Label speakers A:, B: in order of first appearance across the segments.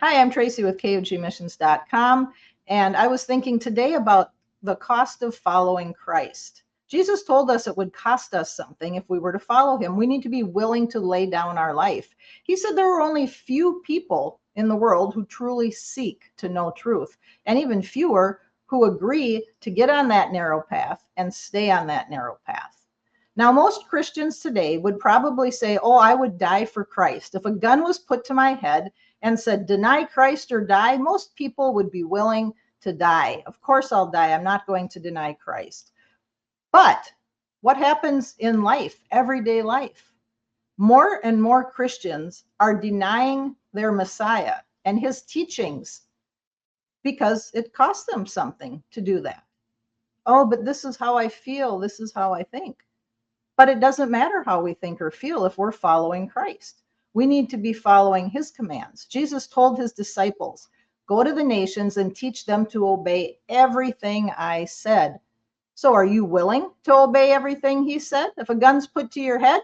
A: Hi, I'm Tracy with KOGmissions.com, and I was thinking today about the cost of following Christ. Jesus told us it would cost us something if we were to follow him. We need to be willing to lay down our life. He said there are only few people in the world who truly seek to know truth, and even fewer who agree to get on that narrow path and stay on that narrow path. Now, most Christians today would probably say, oh, I would die for Christ. If a gun was put to my head and said, deny Christ or die, most people would be willing to die. Of course, I'll die. I'm not going to deny Christ. But what happens in life, everyday life? More and more Christians are denying their Messiah and his teachings because it costs them something to do that. Oh, but this is how I feel. This is how I think. But it doesn't matter how we think or feel if we're following Christ. We need to be following his commands. Jesus told his disciples, go to the nations and teach them to obey everything I said. So are you willing to obey everything he said? If a gun's put to your head,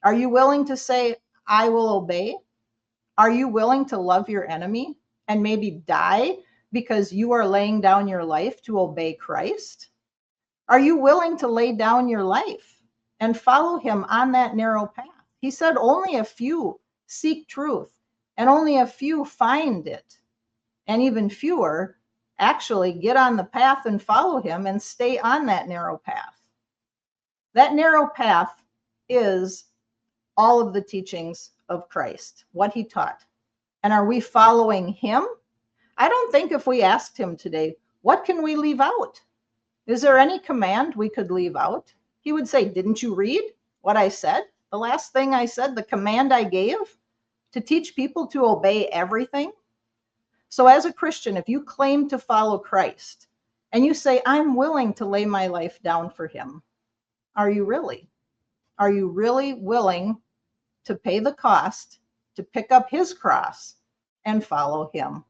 A: are you willing to say, I will obey? Are you willing to love your enemy and maybe die because you are laying down your life to obey Christ? Are you willing to lay down your life and follow him on that narrow path? He said only a few seek truth and only a few find it. And even fewer actually get on the path and follow him and stay on that narrow path. That narrow path is all of the teachings of Christ, what he taught. And are we following him? I don't think if we asked him today, what can we leave out? Is there any command we could leave out? He would say, didn't you read what I said? The last thing I said, the command I gave to teach people to obey everything. So as a Christian, if you claim to follow Christ and you say, I'm willing to lay my life down for him, are you really? Are you really willing to pay the cost to pick up his cross and follow him?